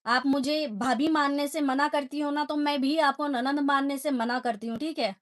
आप मुझे भाभी मानने से मना करती हो ना, तो मैं भी आपको ननंद मानने से मना करती हूँ, ठीक है?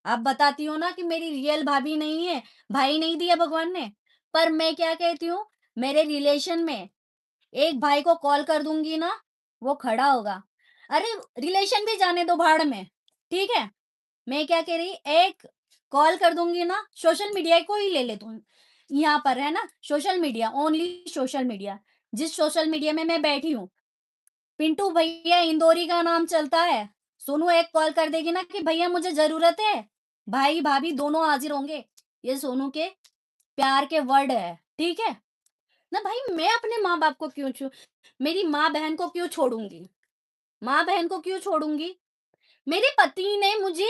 आप बताती हो ना कि मेरी रियल भाभी नहीं है, भाई नहीं दिया भगवान ने, पर मैं क्या कहती हूँ, मेरे रिलेशन में एक भाई को कॉल कर दूँगी ना, वो खड़ा होगा। अरे! रिलेशन भी जाने दो भाड़ में, ठीक है? मैं क्या कह रही, एक कॉल कर दूँगी ना, सोशल मीडिया को ही ले ले तुम। यहाँ पर है ना, social media, only social media. जिस सोशल मीडिया में मैं बैठी हूँ, पिंटू भैया इंदौरी का नाम चलता है। सोनू एक कॉल कर देगी ना कि भैया मुझे ज़रूरत है, भाई-भाभी दोनों हाज़िर होंगे। ये सोनू के प्यार के वर्ड है, ठीक है? ना भाई मैं अपने माँ-बाप को क्यों मेरी माँ-बहन को क्यों छोड़ूँगी? माँ-बहन को क्यों छोड़ूँगी? मेरे पति ने मुझे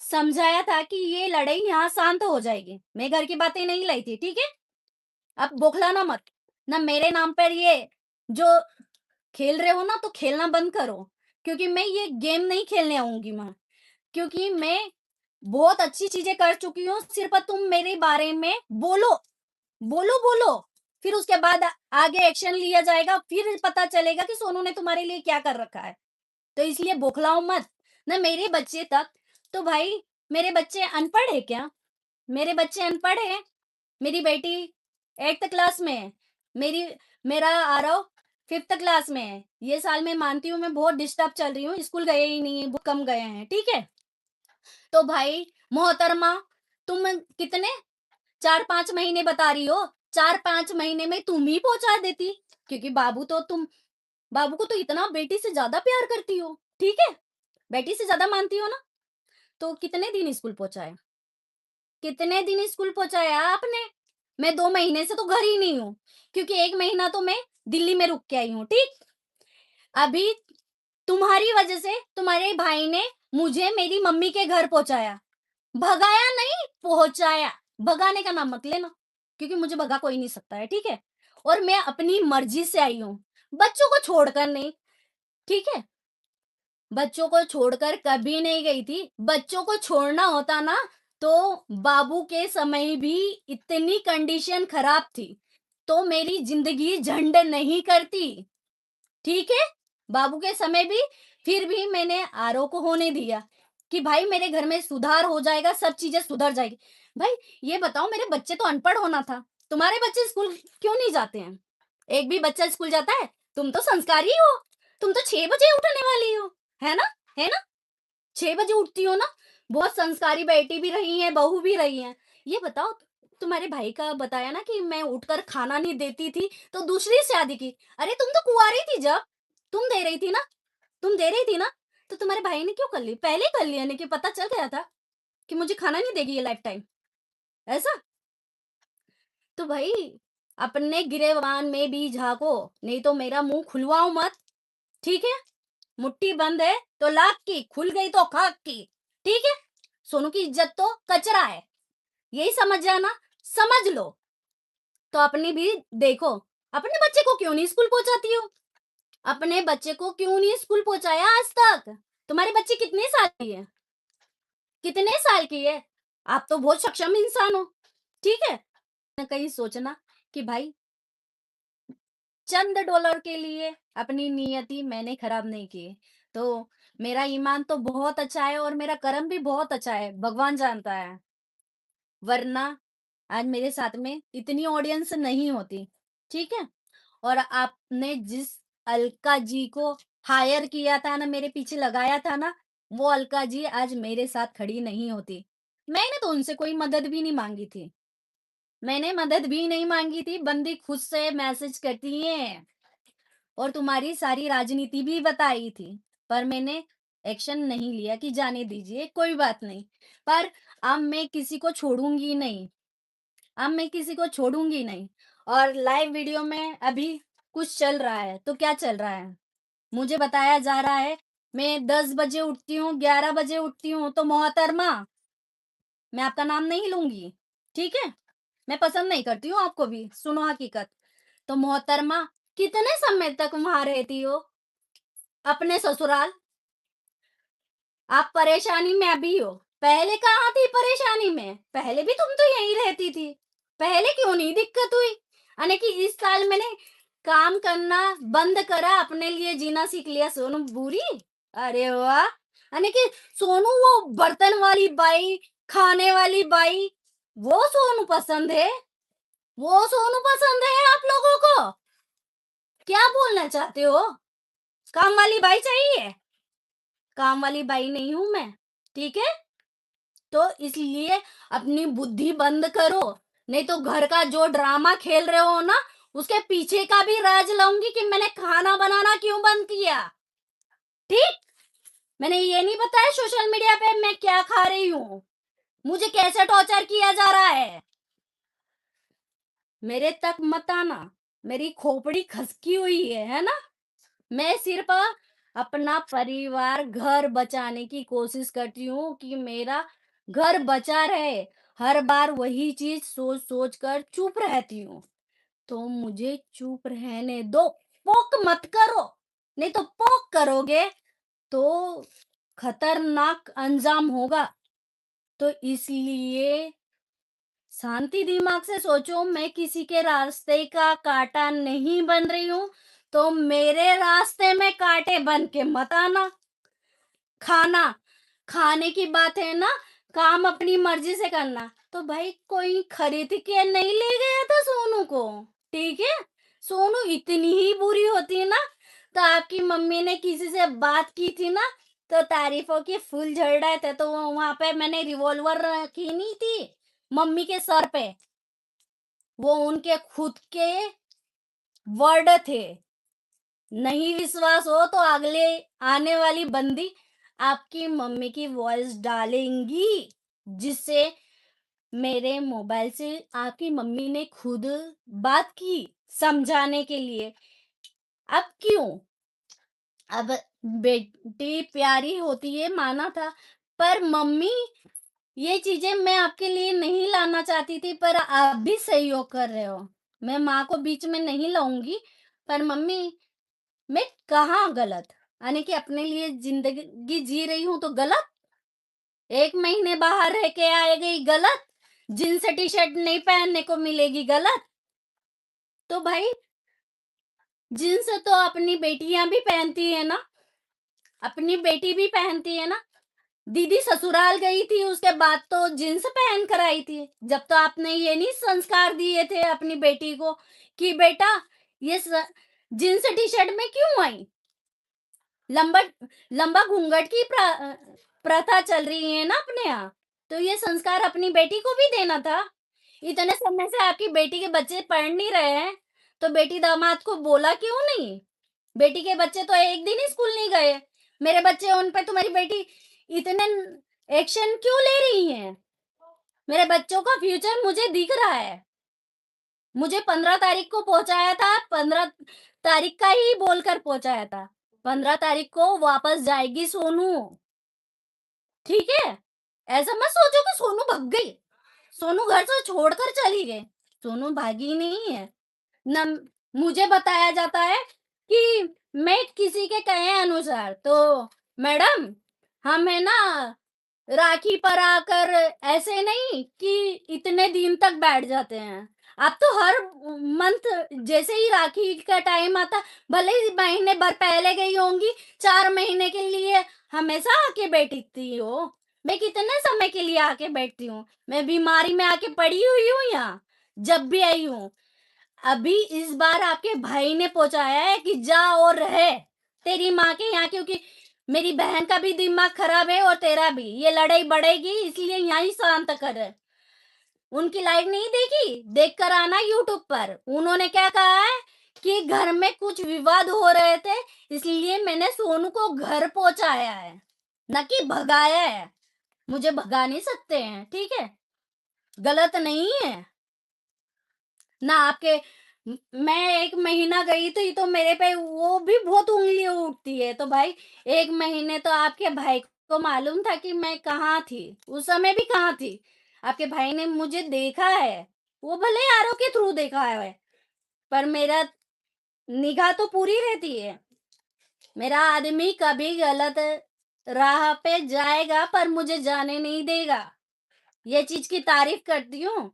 समझाया था कि ये लड़ाई यहाँ शांत हो जाएगी। मैं घर की बातें नहीं लाई थी, ठीक है? अब बौखलाना मत। ना मेरे नाम पर ये जो खेल रहे हो ना, तो खेलना बंद करो, क्योंकि मैं ये गेम नहीं खेलने आऊँगी मैं। क्योंकि मैं बहुत अच्छी चीज़ें कर चुकी हूँ, सिर्फ़ तुम मेरे बारे में बोलो, बोलो, फिर उसके बाद आगे एक्शन लिया जाएगा, फिर पता चलेगा कि सोनू ने तुम्हारे लिए क्या कर रखा है। तो इसलिए बौखलाओ मत। ना मेरे बच्चे तक, तो भाई मेरे बच्चे अनपढ़ है क्या? मेरे बच्चे अनपढ़ हैं। मेरी बेटी 8th क्लास में है। मेरी मेरा आरव 5th क्लास में है। ये साल मैं मानती हूँ मैं बहुत डिस्टर्ब चल रही हूँ, स्कूल गए ही नहीं है, बहुत कम गए हैं, ठीक है? तो भाई मोहतरमा, तुम कितने 4-5 महीने बता रही हो, 4-5 महीने में तुम ही पहुँचा देती, क्योंकि बाबू को तो इतना बेटी से ज़्यादा प्यार करती हो, ठीक है? बेटी से ज़्यादा मानती हो ना, तो कितने दिन स्कूल पहुँचाया? कितने दिन स्कूल पहुँचाया आपने? मैं 2 महीने से तो घर ही नहीं हूँ, क्योंकि 1 महीना तो मैं दिल्ली में रुक के आई हूँ, ठीक? अभी तुम्हारी वजह से तुम्हारे भाई ने मुझे मेरी मम्मी के घर पहुँचाया। भगाया नहीं, पहुँचाया। भगाने का नाम मत लेना, क्योंकि मुझे भगा कोई नहीं सकता है, ठीक है? और मैं अपनी मर्ज़ी से आई हूँ, बच्चों को छोड़कर नहीं, ठीक है? बच्चों को छोड़कर कभी नहीं गई थी। बच्चों को छोड़ना होता ना, तो बाबू के समय भी इतनी कंडीशन खराब थी, तो मेरी ज़िंदगी झंड नहीं करती, ठीक है? बाबू के समय भी फिर भी मैंने आरव को होने दिया कि भाई मेरे घर में सुधार हो जाएगा, सब चीज़ें सुधर जाएगी। भाई ये बताओ, मेरे बच्चे तो अनपढ़ होना था, तुम्हारे बच्चे स्कूल क्यों नहीं जाते हैं? एक भी बच्चा स्कूल जाता है? तुम तो संस्कारी हो, तुम तो 6 बजे उठने वाली हो, है ना? है ना? 6 बजे उठती हो ना? बहुत संस्कारी बेटी भी रही हैं, बहू भी रही हैं। ये बताओ, तुम्हारे भाई का बताया ना कि मैं उठकर खाना नहीं देती थी, तो दूसरी शादी की। अरे तुम तो कुँवारी थी जब, तुम दे रही थी ना? तुम दे रही थी ना? तो तुम्हारे भाई ने क्यों कर ली? पहले ही कर लिया नहीं कि पता चल गया था कि मुझे खाना नहीं देगी ये लाइफ टाइम, ऐसा? तो भाई अपने गिरेबान में भी झाँको, नहीं तो मेरा मुँह खुलवाओ मत, ठीक है? मुट्ठी बंद है तो लाख की, खुल गई तो खाक की, ठीक है? सोनू की इज्जत तो कचरा है, यही समझ जाना, समझ लो। तो अपनी भी देखो, अपने बच्चे को क्यों नहीं स्कूल पहुँचाती हो? अपने बच्चे को क्यों नहीं स्कूल पहुँचाया आज तक? तुम्हारे बच्चे कितने साल की है? कितने साल की है? आप तो बहुत सक्षम इंसान हो, ठीक है? ना कहीं सोचना कि भाई चंद डॉलर के लिए अपनी नियति मैंने खराब नहीं की। तो मेरा ईमान तो बहुत अच्छा है और मेरा कर्म भी बहुत अच्छा है, भगवान जानता है। वरना आज मेरे साथ में इतनी ऑडियंस नहीं होती, ठीक है? और आपने जिस अलका जी को हायर किया था ना, मेरे पीछे लगाया था ना, वो अलका जी आज मेरे साथ खड़ी नहीं होती। मैंने तो उनसे कोई मदद भी नहीं माँगी थी। मैंने मदद भी नहीं माँगी थी, बंदी खुद से मैसेज करती हैं। और तुम्हारी सारी राजनीति भी बताई थी, पर मैंने एक्शन नहीं लिया कि जाने दीजिए, कोई बात नहीं। पर अब मैं किसी को छोड़ूँगी नहीं, अब मैं किसी को छोड़ूँगी नहीं। और लाइव वीडियो में अभी कुछ चल रहा है, तो क्या चल रहा है? मुझे बताया जा रहा है, मैं 10 बजे उठती हूँ, 11 बजे उठती हूँ, तो मोहतरमा, मैं आपका नाम नहीं लूँगी, ठीक है? मैं पसंद नहीं करती हूँ आपको भी, सुनो हकीकत। तो मोहतरमा, कितने समय तक वहाँ रहती हो? अपने ससुराल? आप परेशानी में अभी हो, पहले कहाँ थी परेशानी में? पहले भी तुम तो यहीं रहती थी, पहले क्यों नहीं दिक्कत हुई? यानी कि इस साल मैंने काम करना बंद करा, अपने लिए जीना सीख लिया सोनू बुरी। अरे वाह! यानी कि सोनू वो बर्तन वाली बाई, खाने वाली बाई, वो सोनू पसंद है? वो सोनू पसंद है आप लोगों को? क्या बोलना चाहते हो? काम वाली बाई चाहिए? काम वाली बाई नहीं हूँ मैं, ठीक है? तो इसलिए अपनी बुद्धि बंद करो, नहीं तो घर का जो ड्रामा खेल रहे हो ना, उसके पीछे का भी राज लाऊंगी कि मैंने खाना बनाना क्यों बंद किया, ठीक? मैंने ये नहीं बताया सोशल मीडिया पे मैं क्या खा रही हूँ, मुझे कैसे टॉर्चर किया जा रहा है। मेरे तक मत आना, मेरी खोपड़ी खसकी हुई है ना? मैं सिर्फ अपना परिवार, घर बचाने की कोशिश करती हूँ कि मेरा घर बचा रहे। हर बार वही चीज़ सोच-सोच कर चुप रहती हूँ। तो मुझे चुप रहने दो, पोक मत करो। नहीं तो पोक करोगे तो खतरनाक अंजाम होगा। तो इसलिए शांति दिमाग से सोचो, मैं किसी के रास्ते का काँटा नहीं बन रही हूँ, तो मेरे रास्ते में काँटे बन के मत आना। खाना, खाने की बात है ना, काम अपनी मर्ज़ी से करना। तो भाई कोई खरीद के नहीं ले गया था सोनू को, ठीक है? सोनू इतनी ही बुरी होती ना, तो आपकी मम्मी ने किसी से बात की थी ना, तो तारीफ़ों के फूल झड़ रहे थे, तो वो वहाँ पे मैंने रिवॉल्वर रखी नहीं थी, मम्मी के सर पे। वो उनके खुद के वर्ड थे। नहीं विश्वास हो तो अगले आने वाली बंदी आपकी मम्मी की वॉइस डालेंगी, जिससे मेरे मोबाइल से आपकी मम्मी ने खुद बात की समझाने के लिए। अब क्यों? अब बेटी प्यारी होती है माना था, पर मम्मी ये चीजें मैं आपके लिए नहीं लाना चाहती थी, पर आप भी सहयोग कर रहे हो। मैं माँ को बीच में नहीं लाऊंगी, पर मम्मी मैं कहाँ गलत? यानी कि अपने लिए ज़िंदगी जी रही हूँ तो गलत? 1 महीने बाहर रह के आ गई गलत? जीन्स टी-शर्ट नहीं पहनने को मिलेगी गलत? तो भाई जीन्स तो अपनी बेटियाँ भी पहनती है ना, अपनी बेटी भी पहनती है ना। दीदी ससुराल गई थी उसके बाद तो जीन्स पहन कर आई थी। जब तो आपने ये नहीं संस्कार दिए थे अपनी बेटी को कि बेटा ये जीन्स टी-शर्ट में क्यों आई? लंबा लंबा घूंघट की प्रथा चल रही है ना अपने यहाँ, तो ये संस्कार अपनी बेटी को भी देना था। इतने समय से आपकी बेटी के बच्चे पढ़ नहीं रहे हैं, तो बेटी दामाद को बोला क्यों नहीं? बेटी के बच्चे तो एक दिन ही स्कूल नहीं गए, मेरे बच्चे उन पे तुम्हारी बेटी इतने एक्शन क्यों ले रही है? मेरे बच्चों का फ्यूचर मुझे दिख रहा है। मुझे 15 तारीख को पहुंचाया था, 15 तारीख का ही बोलकर पहुंचाया था। 15 तारीख को वापस जाएगी सोनू, ठीक है? ऐसा मत सोचो कि सोनू भग गई। सोनू घर से छोड़कर चली गई। सोनू भागी नहीं है। ना मुझे बताया जाता है कि मैं किसी के कहे अनुसार तो मैडम हम है ना राखी पर आकर ऐसे नहीं कि इतने दिन तक बैठ जाते हैं। आप तो हर मंथ जैसे ही राखी का टाइम आता, भले ही महीने भर पहले गई होंगी, 4 महीने के लिए हमेशा आके बैठती हो। मैं कितने समय के लिए आके बैठती हूँ? मैं बीमारी में आके पड़ी हुई हूँ यहाँ, जब भी आई हूँ। अभी इस बार आपके भाई ने पहुँचाया है कि जा और रह तेरी माँ के यहाँ, क्योंकि मेरी बहन का भी दिमाग खराब है और तेरा भी। ये लड़ाई बढ़ेगी इसलिए यहीं शांत कर। उनकी लाइव नहीं देखी? देख कर आना यूट्यूब पर। उन्होंने क्या कहा है कि घर में कुछ विवाद हो रहे थे, इसलिए मैंने सोनू को घर पहुँचाया है, ना कि भगाया है। मुझे भगा नहीं सकते हैं, ठीक है? गलत नहीं है। ना आपके मैं 1 महीना गई थी तो मेरे पे वो भी बहुत उँगलियाँ उठती है, तो भाई 1 महीने तो आपके भाई को मालूम था कि मैं कहाँ थी, उस समय भी कहाँ थी। आपके भाई ने मुझे देखा है, वो भले आरओ के थ्रू देखा है, पर मेरा निगाह तो पूरी रहती है। मेरा आदमी कभी गलत राह पे जाएगा पर मुझे जाने नहीं देगा। ये चीज़ की तारीफ़ करती हूँ।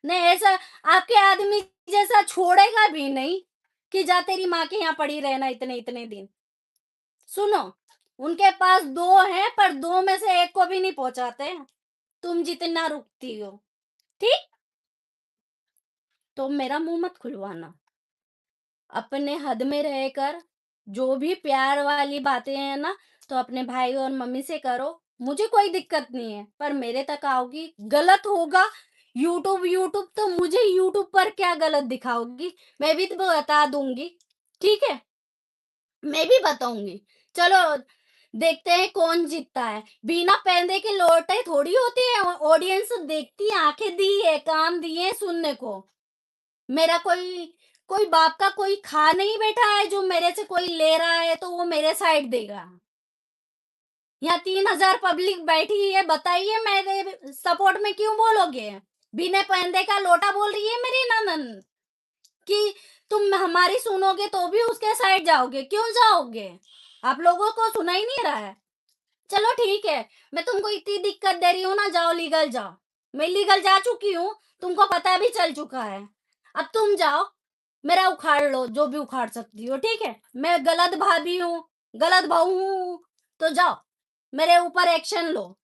नहीं ऐसा आपके आदमी जैसा छोड़ेगा भी नहीं। कि जा तेरी माँ के यहाँ पड़ी रहना इतने दिन। सुनो, उनके पास 2 हैं पर 2 में से 1 को भी नहीं पहुंचाते, तुम जितना रुकती हो, ठीक? तो मेरा मुंह मत खुलवाना। अपने हद में रहकर जो भी प्यार वाली बातें हैं ना, तो अपने भाई और मम्मी से करो, मुझे कोई दिक्कत नहीं है, पर मेरे तक आओगी गलत होगा। यूट्यूब तो मुझे यूट्यूब पर क्या गलत दिखाओगी, मैं भी तो बता दूंगी, ठीक है? मैं भी बताऊंगी। चलो देखते हैं कौन जीतता है। बिना पैंदे के लोटे थोड़ी होती है, ऑडियंस देखती है, आंखें दी है, कान दिए सुनने को। मेरा कोई कोई बाप का कोई खा नहीं बैठा है जो मेरे से कोई ले रहा है तो वो मेरे साइड देगा। यहाँ 3,000 पब्लिक बैठी है, बताइए मेरे सपोर्ट में क्यों बोलोगे? बिना पैंदे का लोटा बोल रही है मेरी ननद कि तुम हमारी सुनोगे तो भी उसके साइड जाओगे, क्यों जाओगे? आप लोगों को सुना ही नहीं रहा है। चलो ठीक है, मैं तुमको इतनी दिक्कत दे रही हूँ ना, जाओ लीगल जाओ। मैं लीगल जा चुकी हूँ, तुमको पता भी चल चुका है। अब तुम जाओ, मेरा उखाड़ लो जो भी उखाड़ सकती हो, ठीक है? मैं गलत भाभी हूँ, गलत बहू हूँ, तो जाओ मेरे ऊपर एक्शन लो,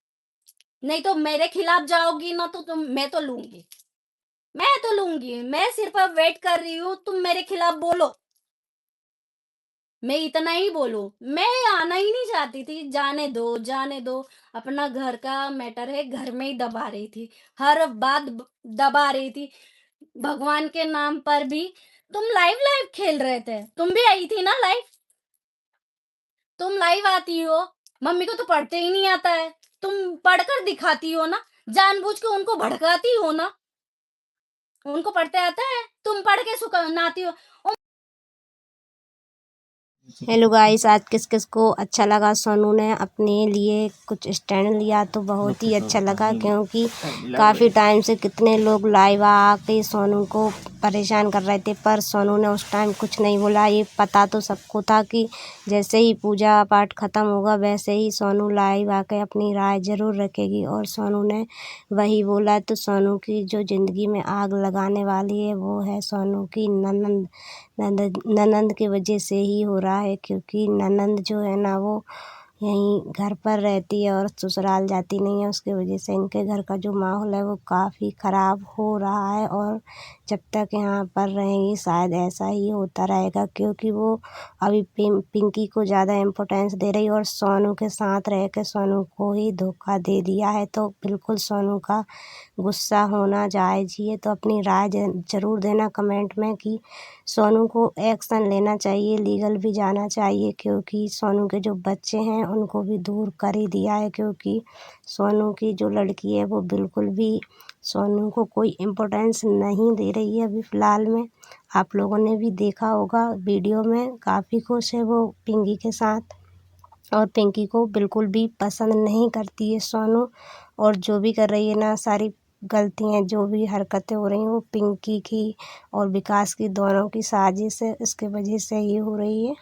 नहीं तो मेरे खिलाफ जाओगी ना तो मैं तो लूंगी। मैं सिर्फ अब वेट कर रही हूँ तुम मेरे खिलाफ बोलो, मैं इतना ही बोलूं। मैं आना ही नहीं चाहती थी, जाने दो, अपना घर का मैटर है, घर में ही दबा रही थी, हर बात दबा रही थी। भगवान के नाम पर भी तुम लाइव लाइव खेल रहे थे, तुम भी आई थी ना लाइव, तुम लाइव आती हो, मम्मी को तो पढ़ते ही नहीं आता है, तुम पढ़कर दिखाती हो ना, जानबूझ के उनको भड़काती हो ना, उनको पढ़ते आता है, तुम पढ़ के सुनाती हो। हेलो गाइस, आज किस किस को अच्छा लगा सोनू ने अपने लिए कुछ स्टैंड लिया तो बहुत ही अच्छा लगा, क्योंकि काफ़ी टाइम से कितने लोग लाइव आके सोनू को परेशान कर रहे थे, पर सोनू ने उस टाइम कुछ नहीं बोला। ये पता तो सबको था कि जैसे ही पूजा पाठ ख़त्म होगा वैसे ही सोनू लाइव आके अपनी राय ज़रूर रखेगी, और सोनू ने वही बोला। तो सोनू की जो ज़िंदगी में आग लगाने वाली है वो है सोनू की ननंद। ननंद की वजह से ही हो रहा है, क्योंकि ननंद जो है ना वो यहीं घर पर रहती है और ससुराल जाती नहीं है। उसकी वजह से इनके घर का जो माहौल है वो काफ़ी ख़राब हो रहा है, और जब तक यहाँ पर रहेंगी शायद ऐसा ही होता रहेगा, क्योंकि वो अभी पिंकी को ज़्यादा इम्पोर्टेंस दे रही है और सोनू के साथ रह के सोनू को ही धोखा दे दिया है। तो बिल्कुल सोनू का गुस्सा होना जायज़ ही है। तो अपनी राय ज़रूर देना कमेंट में कि सोनू को एक्शन लेना चाहिए, लीगल भी जाना चाहिए, क्योंकि सोनू के जो बच्चे हैं उनको भी दूर कर ही दिया है, क्योंकि सोनू की जो लड़की है वो बिल्कुल भी सोनू को कोई इम्पोर्टेंस नहीं दे रही है अभी फ़िलहाल में। आप लोगों ने भी देखा होगा वीडियो में, काफ़ी खुश है वो पिंकी के साथ, और पिंकी को बिल्कुल भी पसंद नहीं करती है सोनू। और जो भी कर रही है ना, सारी गलतियाँ जो भी हरकतें हो रही हैं वो पिंकी की और विकास की दोनों की साजिश है, इसके वजह से ये हो रही है।